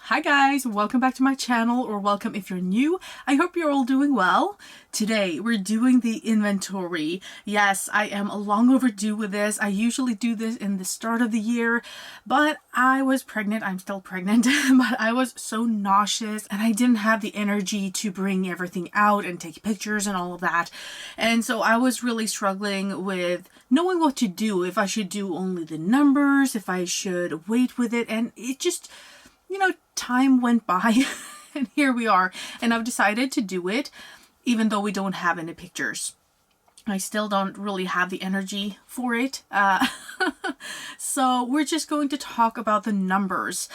Hi guys, welcome back to my channel, or welcome if you're new. I hope you're all doing well. Today we're doing the inventory. Yes, I am long overdue with this. I usually do this in the start of the year, but I was pregnant. I'm still pregnant, but I was so nauseous and I didn't have the energy to bring everything out and take pictures and all of that. And so I was really struggling with knowing what to do, if I should do only the numbers, if I should wait with it, and it just, time went by and here we are, and I've decided to do it even though we don't have any pictures. I still don't really have the energy for it. So we're just going to talk about the numbers.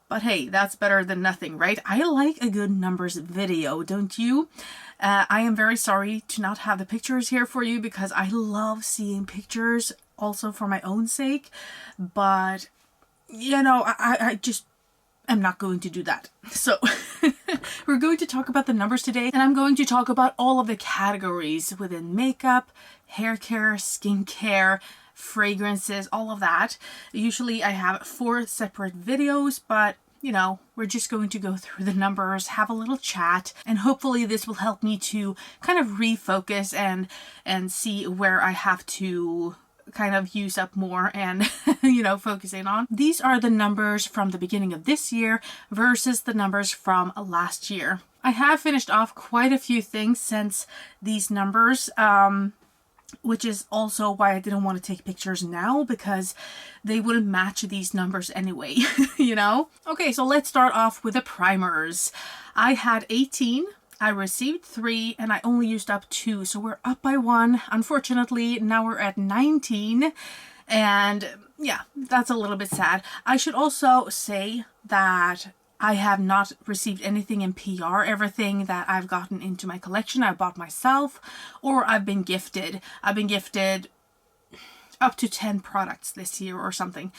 But hey, that's better than nothing, right? I like a good numbers video, don't you? I am very sorry to not have the pictures here for you because I love seeing pictures also for my own sake. But, I'm not going to do that. So we're going to talk about the numbers today, and I'm going to talk about all of the categories within makeup, hair care, skincare, fragrances, all of that. Usually I have 4 separate videos, but we're just going to go through the numbers, have a little chat, and hopefully this will help me to kind of refocus and see where I have to kind of use up more and focusing on. These are the numbers from the beginning of this year versus the numbers from last year. I have finished off quite a few things since these numbers, which is also why I didn't want to take pictures now, because they wouldn't match these numbers anyway, Okay, so let's start off with the primers. I had 18. I received 3 and I only used up 2, so we're up by 1. Unfortunately, now we're at 19, and yeah, that's a little bit sad. I should also say that I have not received anything in PR. Everything that I've gotten into my collection I bought myself, or I've been gifted. I've been gifted up to 10 products this year or something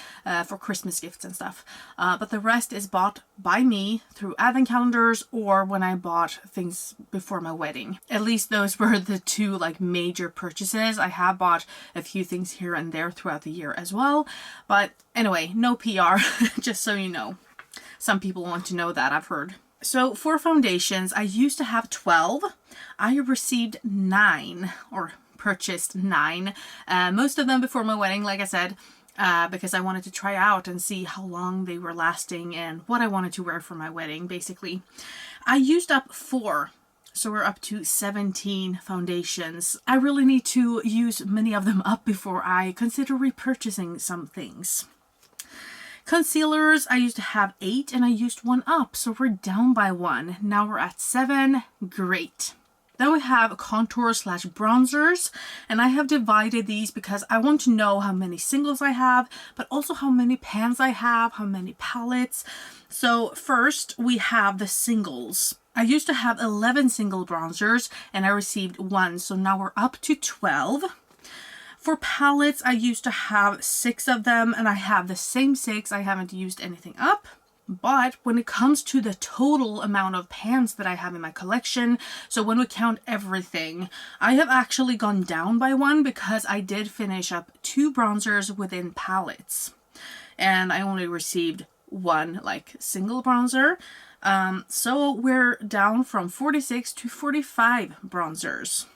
for Christmas gifts and stuff. But the rest is bought by me through advent calendars or when I bought things before my wedding. At least those were the 2 major purchases. I have bought a few things here and there throughout the year as well. But anyway, no PR, just so you know. Some people want to know that, I've heard. So for foundations, I used to have 12. I received 9, or purchased 9, most of them before my wedding, like I said, because I wanted to try out and see how long they were lasting and what I wanted to wear for my wedding, basically. I used up 4, so we're up to 17 foundations. I really need to use many of them up before I consider repurchasing some things. Concealers, I used to have 8 and I used 1 up, so we're down by 1. Now we're at 7. Great. Then we have contour/bronzers, and I have divided these because I want to know how many singles I have, but also how many pans I have, how many palettes. So first we have the singles. I used to have 11 single bronzers and I received 1, so now we're up to 12. For palettes, I used to have 6 of them and I have the same 6. I haven't used anything up. But when it comes to the total amount of pans that I have in my collection, so when we count everything, I have actually gone down by 1 because I did finish up 2 bronzers within palettes. And I only received 1 single bronzer. So we're down from 46 to 45 bronzers.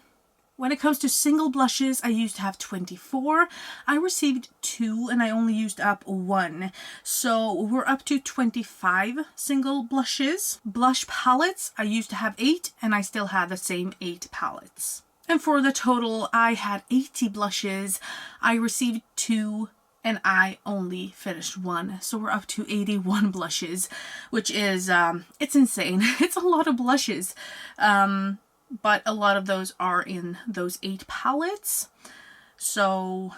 When it comes to single blushes, I used to have 24. I received 2 and I only used up 1. So we're up to 25 single blushes. Blush palettes, I used to have 8 and I still have the same 8 palettes. And for the total, I had 80 blushes. I received 2 and I only finished 1. So we're up to 81 blushes, which is, it's insane. It's a lot of blushes. But a lot of those are in those 8 palettes. So,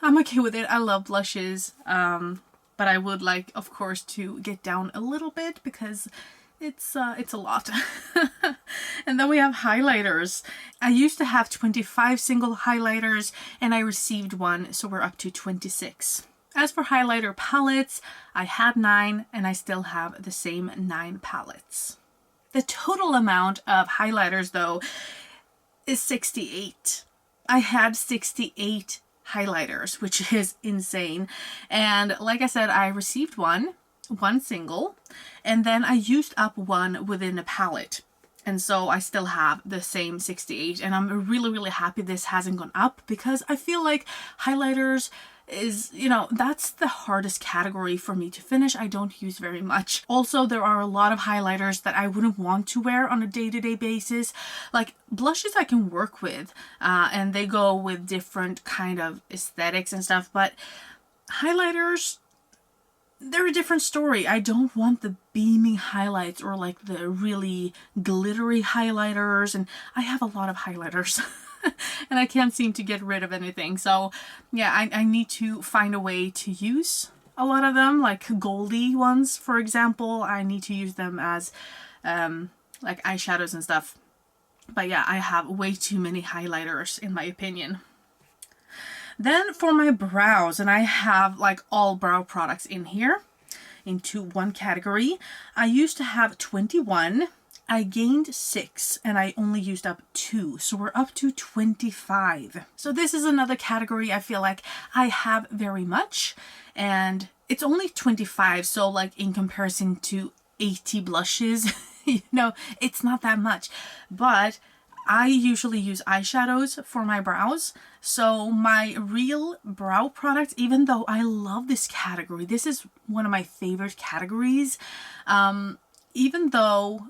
I'm okay with it. I love blushes. But I would like, of course, to get down a little bit because it's a lot. And then we have highlighters. I used to have 25 single highlighters and I received 1, so we're up to 26. As for highlighter palettes, I had 9 and I still have the same 9 palettes. The total amount of highlighters, though, is 68. I had 68 highlighters, which is insane. And like I said, I received one single, And then I used up one within a palette. And so I still have the same 68, and I'm really, really happy this hasn't gone up, because I feel like highlighters is, you know, that's the hardest category for me to finish. I don't use very much. Also, there are a lot of highlighters that I wouldn't want to wear on a day-to-day basis. Like blushes I can work with, and they go with different kind of aesthetics and stuff, but highlighters, they're a different story. I don't want the beaming highlights or like the really glittery highlighters, and I have a lot of highlighters. And I can't seem to get rid of anything. So yeah, I need to find a way to use a lot of them, like goldy ones, for example. I need to use them as like eyeshadows and stuff. But yeah, I have way too many highlighters in my opinion. Then for my brows, and I have like all brow products in here into one category. I used to have 21. I gained 6 and I only used up 2, so we're up to 25. So this is another category I feel like I have very much, and it's only 25, so like in comparison to 80 blushes, you know, it's not that much. But I usually use eyeshadows for my brows, so my real brow products, even though I love this category, this is one of my favorite categories, even though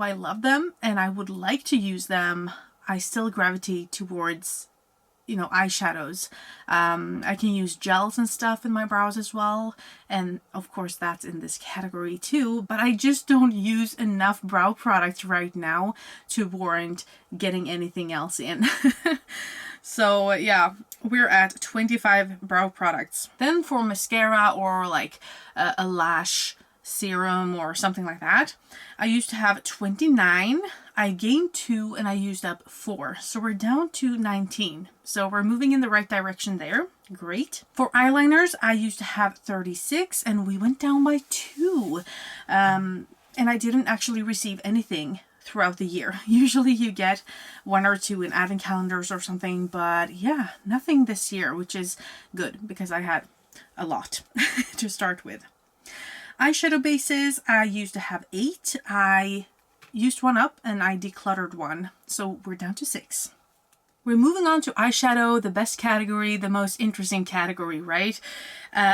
I love them and I would like to use them, I still gravitate towards, you know, eyeshadows. I can use gels and stuff in my brows as well, and of course that's in this category too, but I just don't use enough brow products right now to warrant getting anything else in. So yeah, we're at 25 brow products. Then for mascara or like a lash serum or something like that, I used to have 29. I gained 2 and I used up 4, so we're down to 19. So we're moving in the right direction there. Great. For eyeliners, I used to have 36 and we went down by 2. And I didn't actually receive anything throughout the year. Usually you get 1 or 2 in advent calendars or something, but yeah, nothing this year, which is good because I had a lot to start with. Eyeshadow bases, I used to have 8. I used 1 up and I decluttered 1. So we're down to 6. We're moving on to eyeshadow, the best category, the most interesting category, right?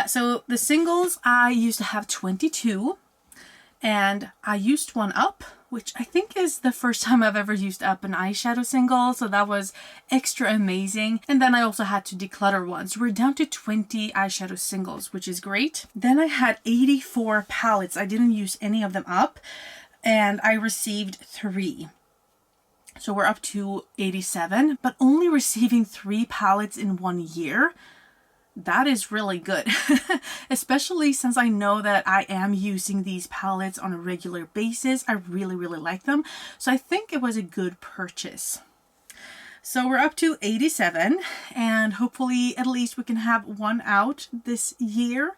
So the singles, I used to have 22. And I used 1 up, which I think is the first time I've ever used up an eyeshadow single, so that was extra amazing. And then I also had to declutter 1, so we're down to 20 eyeshadow singles, which is great. Then I had 84 palettes. I didn't use any of them up, and I received 3. So we're up to 87, but only receiving 3 palettes in 1 year, that is really good. Especially since I know that I am using these palettes on a regular basis. I really, really like them. So I think it was a good purchase. So we're up to 87, and hopefully at least we can have 1 out this year.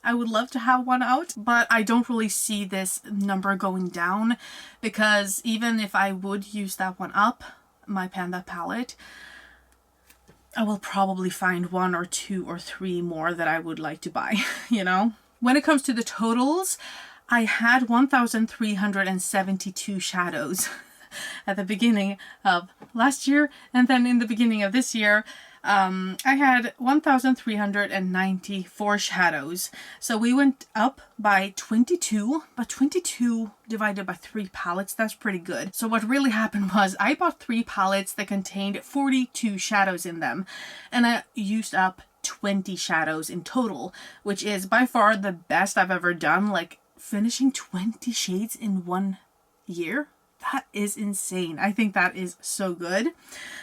I would love to have 1 out, but I don't really see this number going down, because even if I would use that 1 up, my Panda palette, I will probably find 1 or 2 or 3 more that I would like to buy, you know? When it comes to the totals, I had 1,372 shadows at the beginning of last year, and then in the beginning of this year, I had 1,394 shadows. So we went up by 22, but 22 divided by 3 palettes, that's pretty good. So what really happened was I bought 3 palettes that contained 42 shadows in them, and I used up 20 shadows in total, which is by far the best I've ever done. Like finishing 20 shades in 1 year. That is insane. I think that is so good.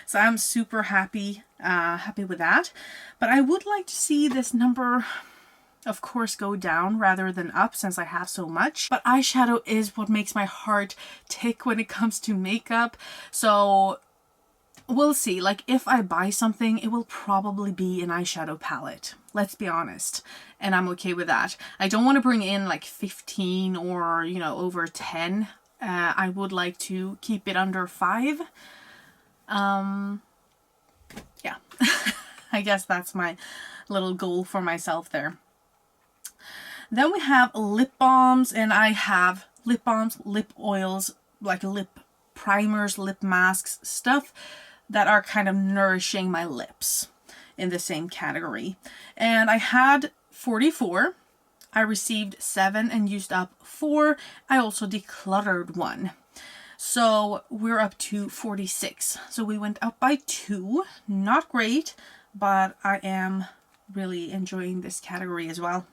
So I'm super happy with that. But I would like to see this number, of course, go down rather than up since I have so much. But eyeshadow is what makes my heart tick when it comes to makeup. So we'll see. Like if I buy something, it will probably be an eyeshadow palette. Let's be honest. And I'm okay with that. I don't want to bring in like 15 or, you know, over 10. I would like to keep it under 5. Yeah, I guess that's my little goal for myself there. Then we have lip balms, and I have lip balms, lip oils, like lip primers, lip masks, stuff that are kind of nourishing my lips in the same category. And I had 44. I received 7 and used up 4. I also decluttered 1. So we're up to 46. So we went up by 2. Not great, but I am really enjoying this category as well.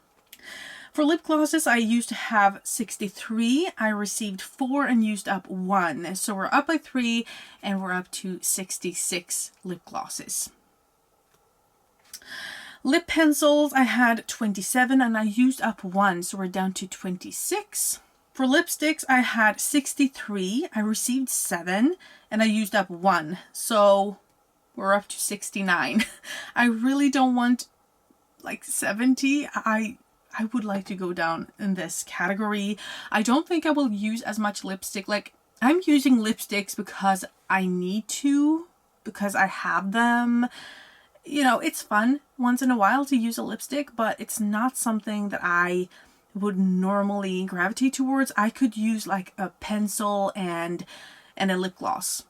For lip glosses, I used to have 63. I received 4 and used up 1. So we're up by 3 and we're up to 66 lip glosses. Lip pencils, I had 27 and I used up 1. So we're down to 26. For lipsticks, I had 63. I received 7 and I used up 1. So we're up to 69. I really don't want like 70. I would like to go down in this category. I don't think I will use as much lipstick. Like, I'm using lipsticks because I need to, because I have them. You know, it's fun once in a while to use a lipstick, but it's not something that I would normally gravitate towards. I could use like a pencil and a lip gloss,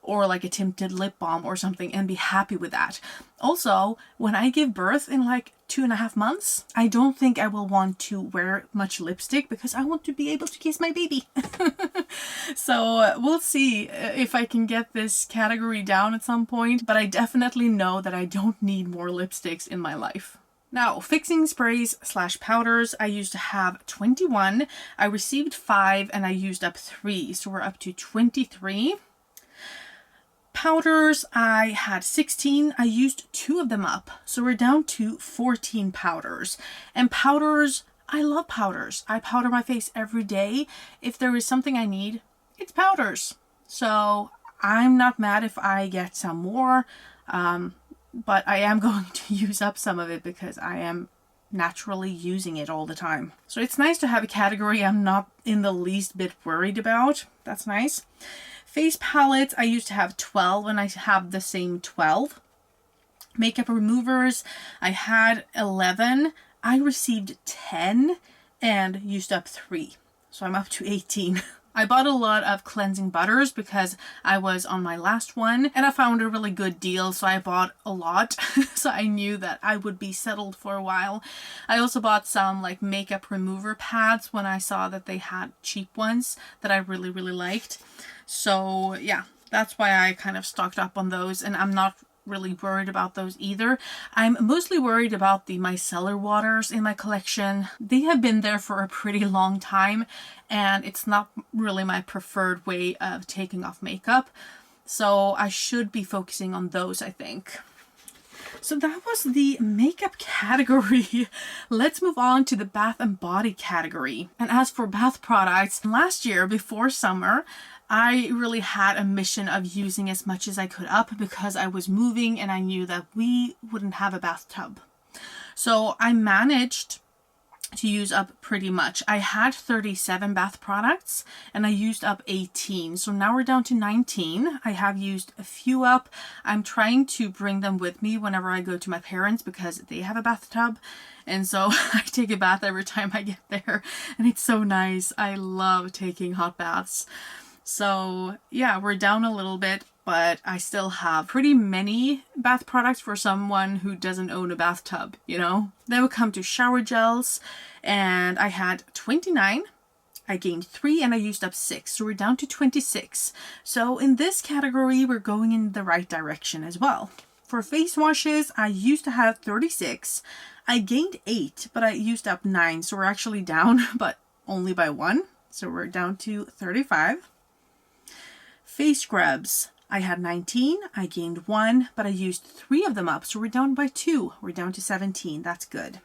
or like a tinted lip balm or something, and be happy with that. Also, when I give birth in like 2.5 months, I don't think I will want to wear much lipstick because I want to be able to kiss my baby. So we'll see if I can get this category down at some point, but I definitely know that I don't need more lipsticks in my life. Now, fixing sprays / powders, I used to have 21. I received 5 and I used up 3, so we're up to 23. Powders, I had 16. I used 2 of them up, so we're down to 14 powders. And powders, I love powders. I powder my face every day. If there is something I need, it's powders. So I'm not mad if I get some more, but I am going to use up some of it because I am naturally using it all the time. So it's nice to have a category I'm not in the least bit worried about. That's nice. Face palettes, I used to have 12 and I have the same 12. Makeup removers, I had 11. I received 10 and used up 3. So I'm up to 18. I bought a lot of cleansing butters because I was on my last one and I found a really good deal, so I bought a lot. So I knew that I would be settled for a while. I also bought some like makeup remover pads when I saw that they had cheap ones that I really liked. So yeah, that's why I kind of stocked up on those, and I'm not really worried about those either. I'm mostly worried about the micellar waters in my collection. They have been there for a pretty long time and it's not really my preferred way of taking off makeup. So I should be focusing on those, I think. So that was the makeup category. Let's move on to the bath and body category. And as for bath products, last year before summer, I really had a mission of using as much as I could up because I was moving and I knew that we wouldn't have a bathtub. So I managed to use up pretty much. I had 37 bath products and I used up 18. So now we're down to 19. I have used a few up. I'm trying to bring them with me whenever I go to my parents because they have a bathtub. And so I take a bath every time I get there and it's so nice. I love taking hot baths. So yeah, we're down a little bit, but I still have pretty many bath products for someone who doesn't own a bathtub, you know? Then we come to shower gels, and I had 29. I gained 3 and I used up 6, so we're down to 26. So in this category, we're going in the right direction as well. For face washes, I used to have 36. I gained 8, but I used up 9, so we're actually down, but only by 1. So we're down to 35. Face scrubs, I had 19, I gained 1, but I used 3 of them up, so we're down by 2. We're down to 17, that's good.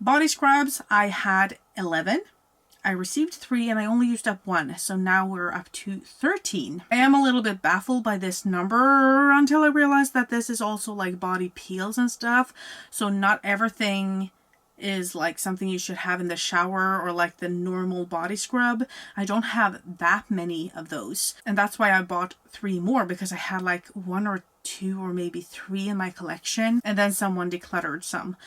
Body scrubs, I had 11. I received 3 and I only used up 1, so now we're up to 13. I am a little bit baffled by this number until I realized that this is also like body peels and stuff, so not everything is like something you should have in the shower or like the normal body scrub. I don't have that many of those, and that's why I bought 3 more, because I had like 1 or 2 or maybe 3 in my collection, and then someone decluttered some.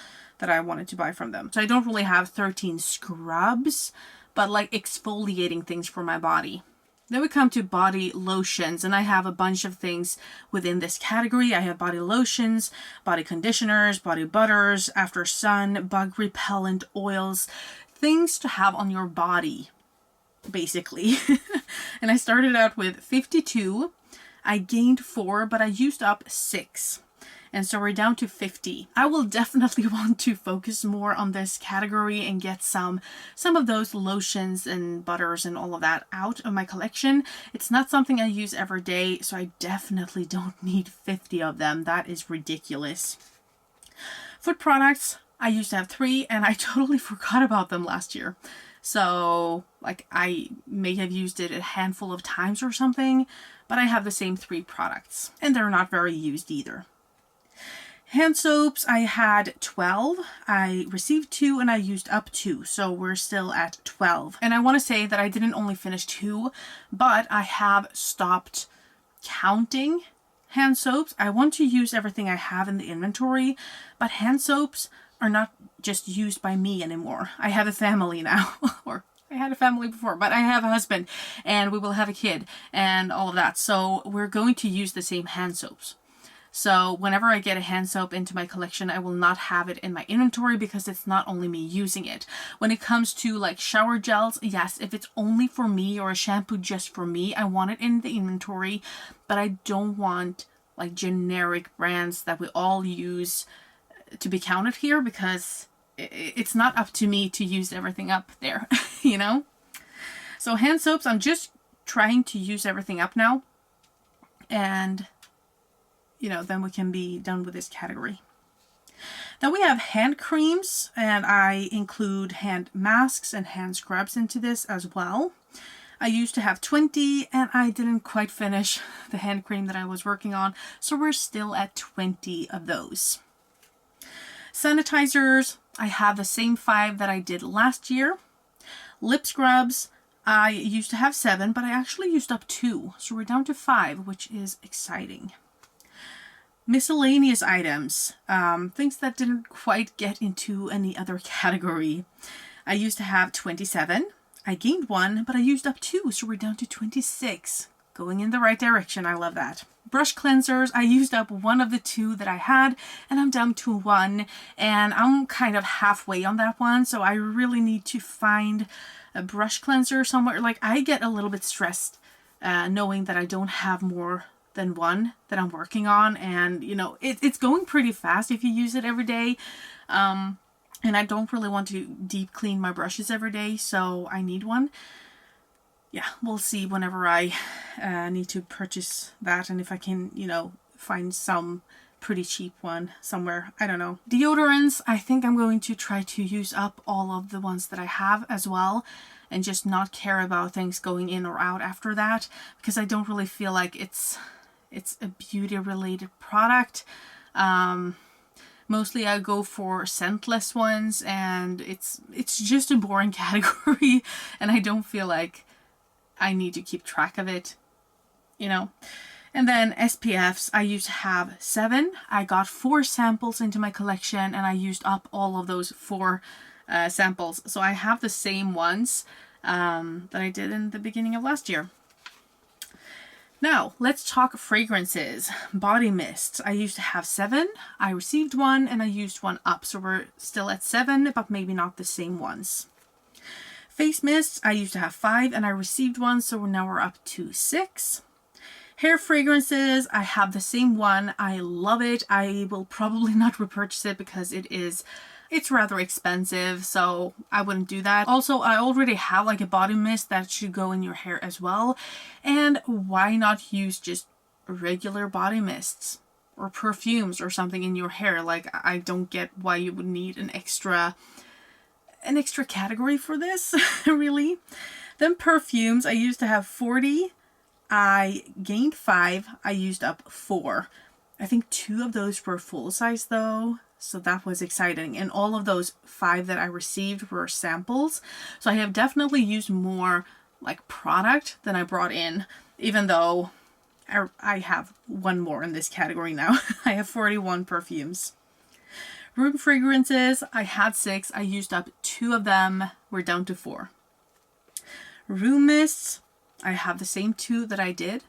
that I wanted to buy from them. So I don't really have 13 scrubs, but like exfoliating things for my body. Then we come to body lotions, and I have a bunch of things within this category. I have body lotions, body conditioners, body butters, after sun, bug repellent oils, things to have on your body, basically. And I started out with 52. I gained 4, but I used up 6. And so we're down to 50. I will definitely want to focus more on this category and get some of those lotions and butters and all of that out of my collection. It's not something I use every day, so I definitely don't need 50 of them. That is ridiculous. Food products, I used to have 3 and I totally forgot about them last year. So like I may have used it a handful of times or something, but I have the same 3 products and they're not very used either. Hand soaps, I had 12. I received 2 and I used up 2. So we're still at 12. And I want to say that I didn't only finish 2, but I have stopped counting hand soaps. I want to use everything I have in the inventory, but hand soaps are not just used by me anymore. I have a family now, or I had a family before, but I have a husband and we will have a kid and all of that. So we're going to use the same hand soaps. So whenever I get a hand soap into my collection, I will not have it in my inventory because it's not only me using it. When it comes to like shower gels, yes, if it's only for me or a shampoo just for me, I want it in the inventory, but I don't want like generic brands that we all use to be counted here because it's not up to me to use everything up there, you know? So hand soaps, I'm just trying to use everything up now. And you know, then we can be done with this category. Then we have hand creams, and I include hand masks and hand scrubs into this as well. I used to have 20 and I didn't quite finish the hand cream that I was working on, so we're still at 20 of those. Sanitizers, I have the same 5 that I did last year. Lip scrubs, I used to have 7, but I actually used up 2, so we're down to 5, which is exciting. Miscellaneous items, things that didn't quite get into any other category. I used to have 27. I gained 1, but I used up 2, so we're down to 26. Going in the right direction, I love that. Brush cleansers, I used up 1 of the 2 that I had, and I'm down to 1, and I'm kind of halfway on that one, so I really need to find a brush cleanser somewhere. Like, I get a little bit stressed knowing that I don't have more than 1 that I'm working on, and you know it's going pretty fast if you use it every day, and I don't really want to deep clean my brushes every day, so I need 1. Yeah, we'll see whenever I need to purchase that, and if I can, you know, find some pretty cheap one somewhere. I don't know. Deodorants, I think I'm going to try to use up all of the ones that I have as well, and just not care about things going in or out after that, because I don't really feel like it's a beauty related product. Mostly I go for scentless ones, and it's just a boring category, and I don't feel like I need to keep track of it, you know. And then SPFs, I used to have 7. I got 4 samples into my collection, and I used up all of those 4 samples. So I have the same ones that I did in the beginning of last year. Now, let's talk fragrances. Body mists. I used to have 7. I received 1 and I used 1 up. So we're still at 7, but maybe not the same ones. Face mists. I used to have 5 and I received 1. So now we're up to 6. Hair fragrances. I have the same one. I love it. I will probably not repurchase it because it's rather expensive, so I wouldn't do that. Also, I already have like a body mist that should go in your hair as well. And why not use just regular body mists or perfumes or something in your hair? Like, I don't get why you would need an extra category for this, really. Then perfumes, I used to have 40. I gained 5. I used up 4. I think 2 of those were full size though. So that was exciting. And all of those 5 that I received were samples. So I have definitely used more like product than I brought in, even though I have 1 more in this category now. I have 41 perfumes. Room fragrances, I had 6. I used up 2 of them. We're down to 4. Room mists, I have the same 2 that I did.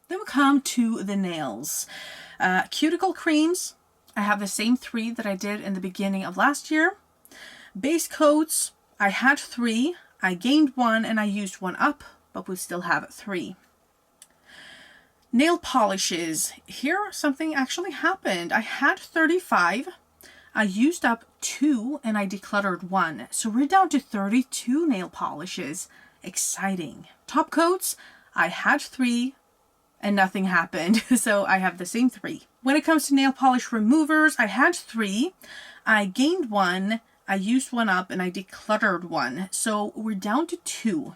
Then we come to the nails. Cuticle creams, I have the same 3 that I did in the beginning of last year. Base coats, I had 3. I gained 1 and I used 1 up, but we still have 3. Nail polishes. Here something actually happened. I had 35. I used up 2 and I decluttered 1. So we're down to 32 nail polishes. Exciting. Top coats, I had 3 and nothing happened. So I have the same 3. When it comes to nail polish removers, I had 3. I gained 1. I used 1 up and I decluttered 1. So we're down to 2.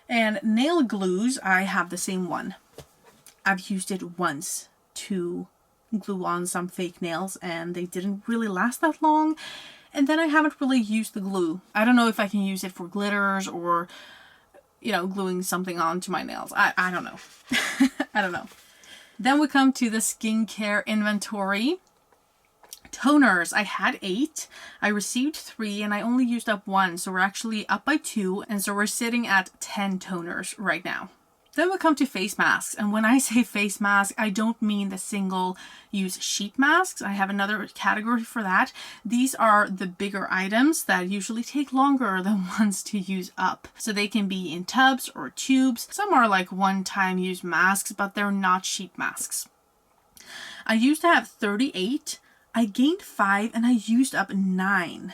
And nail glues, I have the same 1. I've used it once to glue on some fake nails and they didn't really last that long. And then I haven't really used the glue. I don't know if I can use it for glitters or, you know, gluing something onto my nails. I don't know. I don't know. Then we come to the skincare inventory. Toners, I had 8. I received 3 and I only used up 1. So we're actually up by 2. And so we're sitting at 10 toners right now. Then we come to face masks. And when I say face mask, I don't mean the single use sheet masks. I have another category for that. These are the bigger items that usually take longer than ones to use up. So they can be in tubs or tubes. Some are like one-time use masks, but they're not sheet masks. I used to have 38. I gained 5 and I used up 9.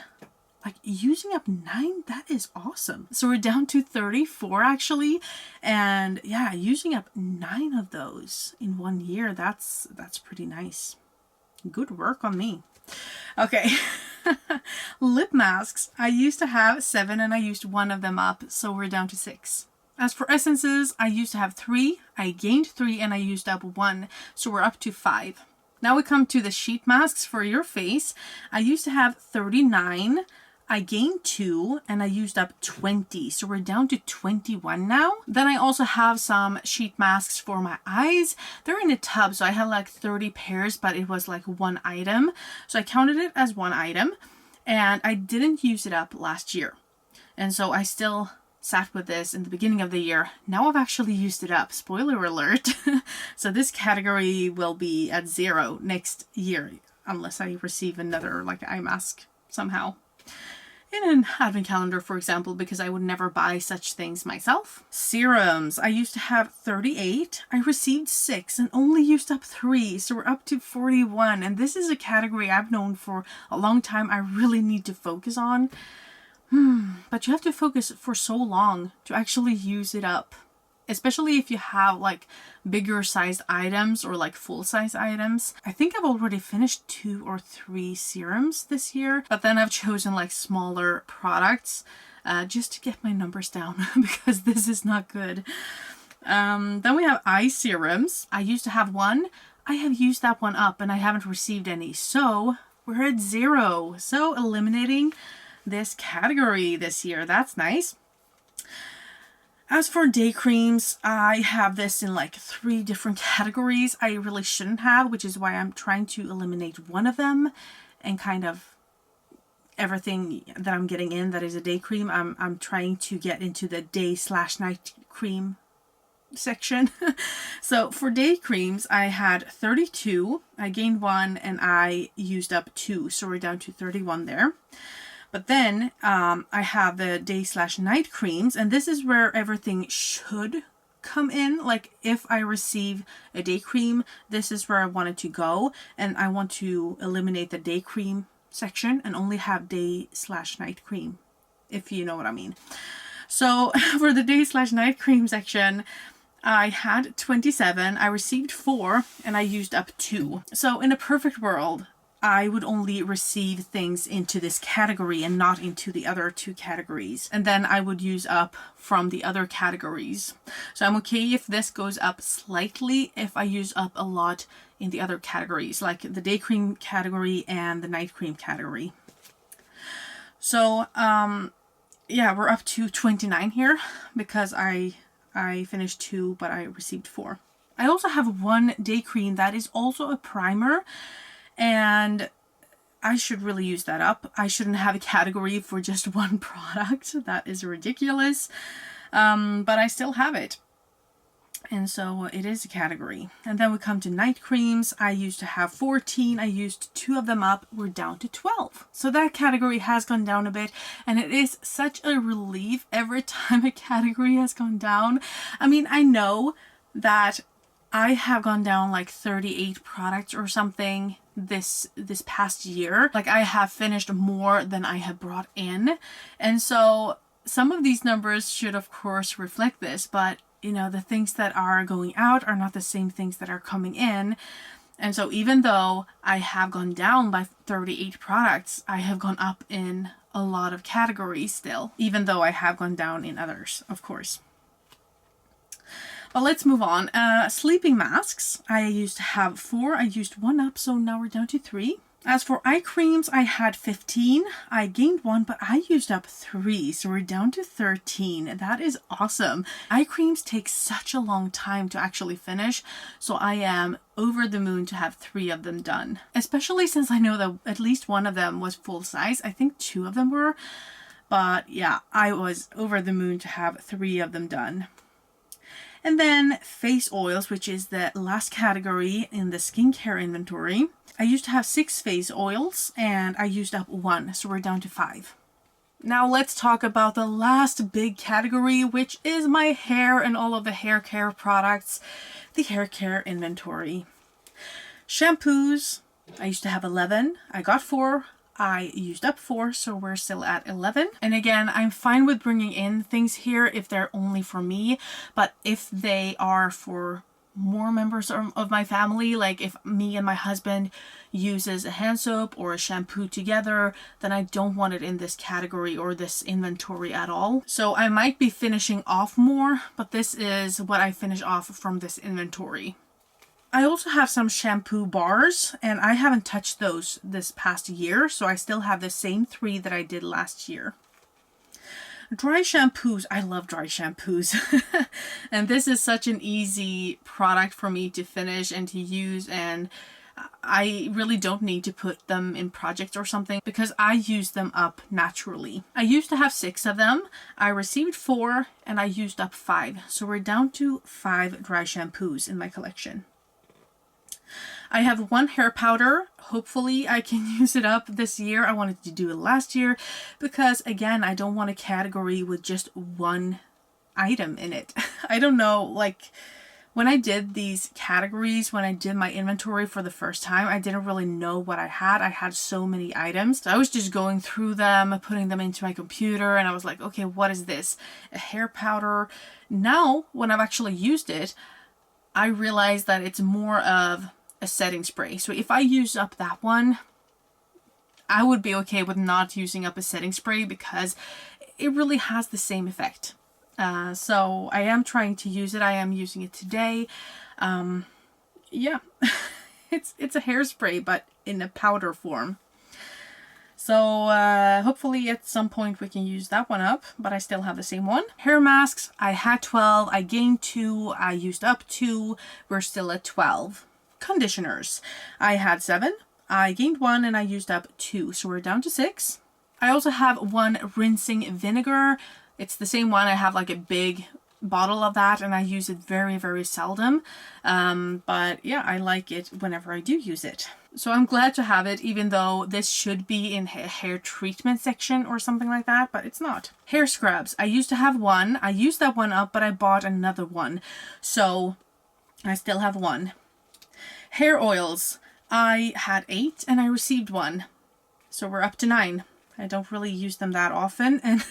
Like using up 9, that is awesome. So we're down to 34 actually. And yeah, using up 9 of those in 1 year, that's pretty nice. Good work on me. Okay. Lip masks. I used to have 7 and I used 1 of them up. So we're down to 6. As for essences, I used to have 3. I gained 3 and I used up 1. So we're up to 5. Now we come to the sheet masks for your face. I used to have 39. I gained 2 and I used up 20. So we're down to 21 now. Then I also have some sheet masks for my eyes. They're in a tub. So I had like 30 pairs, but it was like 1 item. So I counted it as 1 item and I didn't use it up last year. And so I still sat with this in the beginning of the year. Now I've actually used it up. Spoiler alert. So this category will be at 0 next year unless I receive another like eye mask somehow. In an advent calendar, for example, because I would never buy such things myself. Serums. I used to have 38. I received 6 and only used up 3. So we're up to 41. And this is a category I've known for a long time I really need to focus on. But you have to focus for so long to actually use it up. Especially if you have like bigger sized items or like full size items. I think I've already finished 2 or 3 serums this year, but then I've chosen like smaller products just to get my numbers down because this is not good. Then we have eye serums. I used to have 1. I have used that 1 up and I haven't received any. So we're at 0. So eliminating this category this year. That's nice. As for day creams, I have this in like 3 different categories I really shouldn't have, which is why I'm trying to eliminate 1 of them and kind of everything that I'm getting in that is a day cream, I'm trying to get into the day/night cream section. So for day creams, I had 32, I gained 1 and I used up 2. So we're down to 31 there. But then I have the day/night creams, and this is where everything should come in. Like if I receive a day cream, this is where I want it to go. And I want to eliminate the day cream section and only have day/night cream, if you know what I mean. So for the day/night cream section, I had 27, I received 4, and I used up 2. So in a perfect world, I would only receive things into this category and not into the other 2 categories. And then I would use up from the other categories. So I'm okay if this goes up slightly if I use up a lot in the other categories, like the day cream category and the night cream category. So, yeah, we're up to 29 here because I finished 2, but I received 4. I also have 1 day cream that is also a primer. And I should really use that up. I shouldn't have a category for just one product. That is ridiculous. But I still have it. And so it is a category. And then we come to night creams. I used to have 14. I used 2 of them up. We're down to 12. So that category has gone down a bit. And it is such a relief every time a category has gone down. I mean, I know that I have gone down like 38 products or something this past year. Like, I have finished more than I have brought in. And so some of these numbers should of course reflect this, but you know, the things that are going out are not the same things that are coming in. And so even though I have gone down by 38 products, I have gone up in a lot of categories still, even though I have gone down in others, of course. But let's move on. Sleeping masks. I used to have 4. I used 1 up, so now we're down to 3. As for eye creams, I had 15. I gained 1, but I used up 3, so we're down to 13. That is awesome. Eye creams take such a long time to actually finish, so I am over the moon to have 3 of them done. Especially since I know that at least 1 of them was full size. I think 2 of them were, but yeah, I was over the moon to have 3 of them done. And then face oils, which is the last category in the skincare inventory. I used to have 6 face oils and I used up 1, so we're down to 5. Now let's talk about the last big category, which is my hair and all of the hair care products, the hair care inventory. Shampoos, I used to have 11. I got 4. I used up 4, so we're still at 11. And again, I'm fine with bringing in things here if they're only for me, but if they are for more members of my family, like if me and my husband uses a hand soap or a shampoo together, then I don't want it in this category or this inventory at all. So I might be finishing off more, but this is what I finish off from this inventory. I also have some shampoo bars, and I haven't touched those this past year, so I still have the same 3 that I did last year. Dry shampoos. I love dry shampoos. And this is such an easy product for me to finish and to use, and I really don't need to put them in projects or something because I use them up naturally. I used to have 6 of them. I received 4 and I used up 5. So we're down to 5 dry shampoos in my collection. I have 1 hair powder. Hopefully I can use it up this year. I wanted to do it last year because, again, I don't want a category with just 1 item in it. I don't know, like when I did these categories, when I did my inventory for the first time, I didn't really know what I had. I had so many items. So I was just going through them, putting them into my computer, and I was like, okay, what is this? A hair powder. Now, when I've actually used it, I realized that it's more of a setting spray. So if I use up that one, I would be okay with not using up a setting spray because it really has the same effect. So I am trying to use it. I am using it today. Yeah, it's a hairspray, but in a powder form. So hopefully at some point we can use that one up, but I still have the same one. Hair masks, I had 12. I gained 2. I used up 2. We're still at 12. Conditioners, I had 7. I gained 1 and I used up 2, so we're down to 6. I also have 1 rinsing vinegar. It's the same one. I have like a big bottle of that and I use it very, very seldom. But yeah, I like it whenever I do use it. So I'm glad to have it, even though this should be in a hair treatment section or something like that, but it's not. Hair scrubs, I used to have 1. I used that one up, but I bought another one. So I still have 1. Hair oils, I had 8 and I received 1. So we're up to 9. I don't really use them that often, and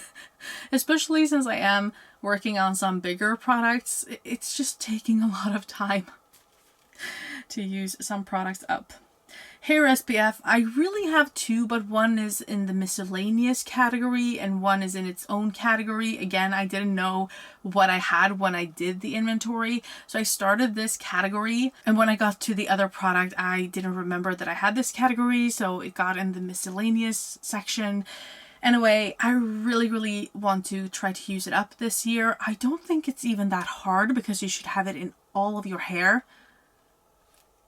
especially since I am working on some bigger products, it's just taking a lot of time to use some products up. Hair SPF, I really have 2, but 1 is in the miscellaneous category and 1 is in its own category. Again, I didn't know what I had when I did the inventory, so I started this category, and when I got to the other product, I didn't remember that I had this category, so it got in the miscellaneous section. Anyway, I really want to try to use it up this year. I don't think it's even that hard because you should have it in all of your hair.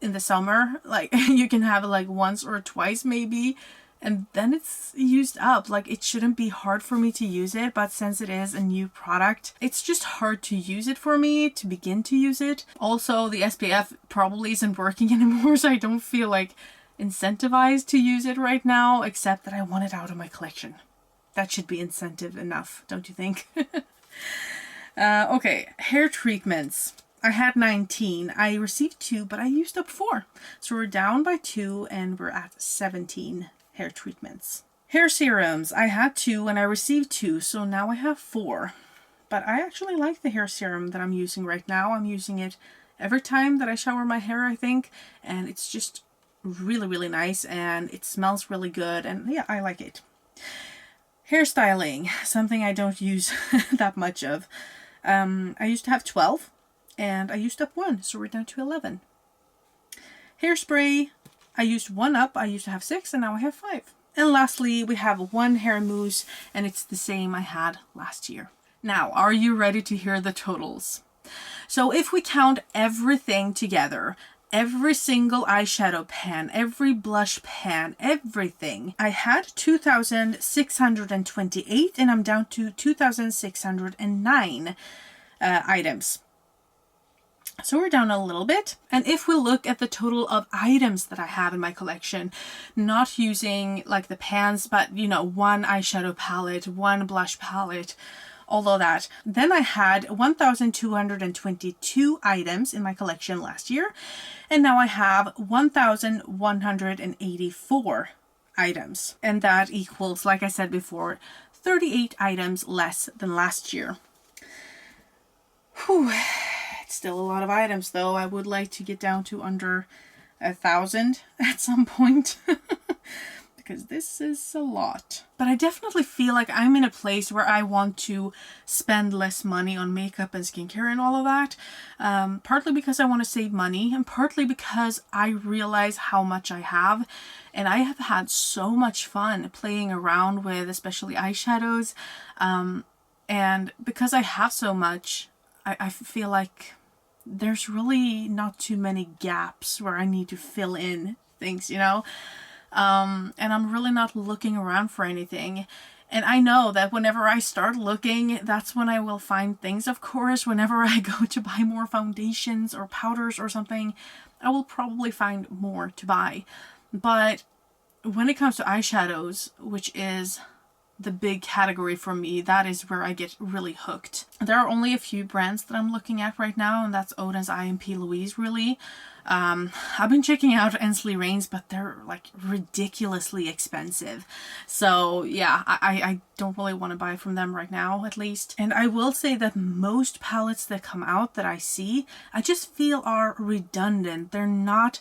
in the summer. Like you can have it like once or twice maybe, and then it's used up. Like it shouldn't be hard for me to use it, but since it is a new product, it's just hard to use it for me, to begin to use it. Also, the SPF probably isn't working anymore, so I don't feel like incentivized to use it right now, except that I want it out of my collection. That should be incentive enough, don't you think? Okay, hair treatments. I had 19. I received 2, but I used up 4. So we're down by 2 and we're at 17 hair treatments. Hair serums. I had 2 and I received 2, so now I have 4. But I actually like the hair serum that I'm using right now. I'm using it every time that I shower my hair, I think. And it's just really, really nice and it smells really good. And yeah, I like it. Hairstyling. Something I don't use that much of. I used to have 12 and I used up 1, so we're down to 11. Hairspray. I used 1 up. I used to have 6 and now I have 5. And lastly, we have 1 hair mousse and it's the same I had last year. Now, are you ready to hear the totals? So if we count everything together, every single eyeshadow pan, every blush pan, everything, I had 2,628 and I'm down to 2,609 items. So we're down a little bit. And if we look at the total of items that I have in my collection, not using like the pans, but you know, 1 eyeshadow palette, 1 blush palette, all of that, then I had 1,222 items in my collection last year. And now I have 1,184 items. And that equals, like I said before, 38 items less than last year. Whew. Still a lot of items though. I would like to get down to under 1,000 at some point because this is a lot. But I definitely feel like I'm in a place where I want to spend less money on makeup and skincare and all of that. Partly because I want to save money and partly because I realize how much I have. And I have had so much fun playing around with especially eyeshadows. And because I have so much, I feel like there's really not too many gaps where I need to fill in things, you know? And I'm really not looking around for anything. And I know that whenever I start looking, that's when I will find things, of course. Whenever I go to buy more foundations or powders or something, I will probably find more to buy. But when it comes to eyeshadows, which is the big category for me, that is where I get really hooked. There are only a few brands that I'm looking at right now, and that's Oden's Eye and P. Louise, really. I've been checking out Ensley Reigns, but they're like ridiculously expensive. So yeah, I don't really want to buy from them right now, at least. And I will say that most palettes that come out that I see, I just feel are redundant. They're not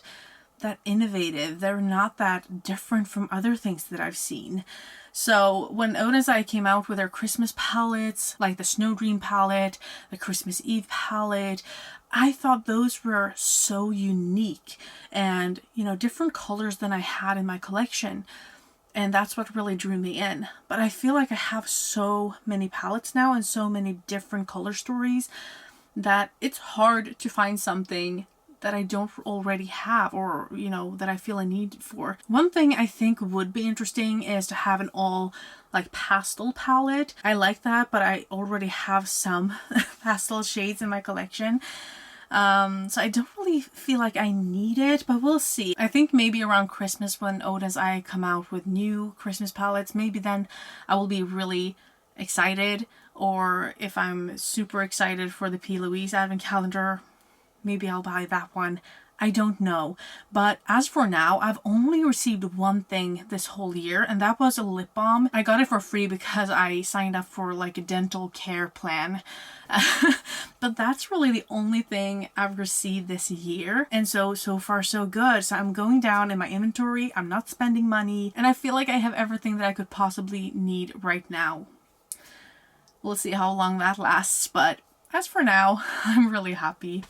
that innovative. They're not that different from other things that I've seen. So when Oden's Eye came out with their Christmas palettes, like the Snow Dream palette, the Christmas Eve palette, I thought those were so unique and, you know, different colors than I had in my collection. And that's what really drew me in. But I feel like I have so many palettes now and so many different color stories that it's hard to find something that I don't already have or, you know, that I feel a need for. One thing I think would be interesting is to have an all like pastel palette. I like that, but I already have some pastel shades in my collection. So I don't really feel like I need it, but we'll see. I think maybe around Christmas when Oden's Eye come out with new Christmas palettes, maybe then I will be really excited. Or if I'm super excited for the P. Louise advent calendar, maybe I'll buy that one. I don't know. But as for now, I've only received one thing this whole year, and that was a lip balm. I got it for free because I signed up for like a dental care plan. But that's really the only thing I've received this year. And so far so good. So I'm going down in my inventory. I'm not spending money. And I feel like I have everything that I could possibly need right now. We'll see how long that lasts, but as for now, I'm really happy.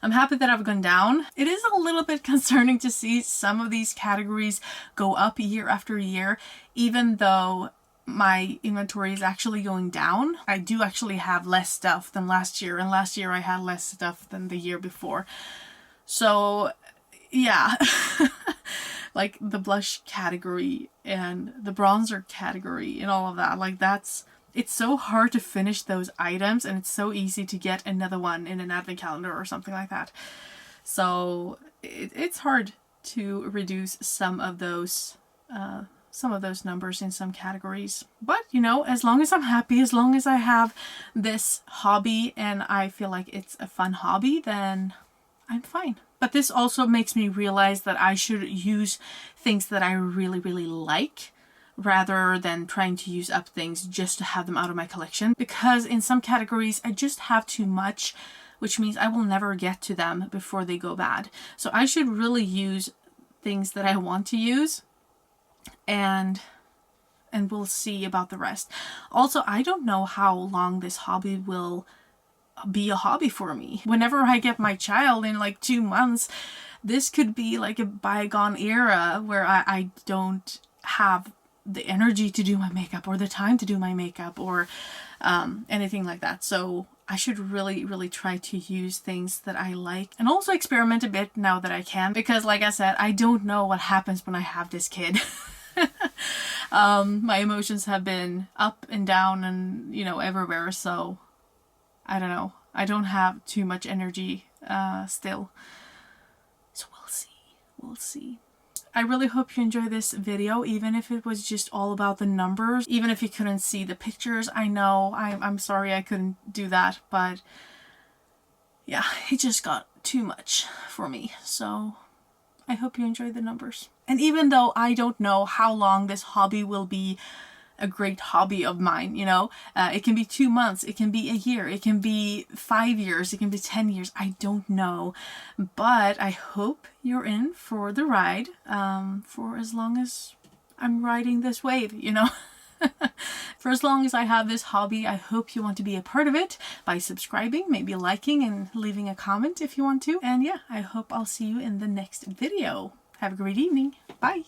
I'm happy that I've gone down. It is a little bit concerning to see some of these categories go up year after year, even though my inventory is actually going down. I do actually have less stuff than last year, and last year I had less stuff than the year before. So yeah, like the blush category and the bronzer category and all of that. Like it's so hard to finish those items, and it's so easy to get another one in an advent calendar or something like that. So it's hard to reduce some of those numbers in some categories. But you know, as long as I'm happy, as long as I have this hobby and I feel like it's a fun hobby, then I'm fine. But this also makes me realize that I should use things that I really, really like rather than trying to use up things just to have them out of my collection, because in some categories I just have too much, which means I will never get to them before they go bad. So I should really use things that I want to use, and we'll see about the rest. Also, I don't know how long this hobby will be a hobby for me. Whenever I get my child in like 2 months, this could be like a bygone era where I don't have the energy to do my makeup or the time to do my makeup or anything like that. So I should really, really try to use things that I like and also experiment a bit now that I can, because like I said, I don't know what happens when I have this kid. My emotions have been up and down and, you know, everywhere. So I don't know. I don't have too much energy still. So we'll see. We'll see. I really hope you enjoyed this video, even if it was just all about the numbers. Even if you couldn't see the pictures, I know. I'm sorry I couldn't do that, but yeah, it just got too much for me. So I hope you enjoyed the numbers. And even though I don't know how long this hobby will be a great hobby of mine, you know, it can be 2 months, it can be a year, it can be 5 years, it can be 10 years, I don't know, but I hope you're in for the ride for as long as I'm riding this wave, you know. For as long as I have this hobby, I hope you want to be a part of it by subscribing, maybe liking and leaving a comment if you want to. And yeah, I hope I'll see you in the next video. Have a great evening. Bye.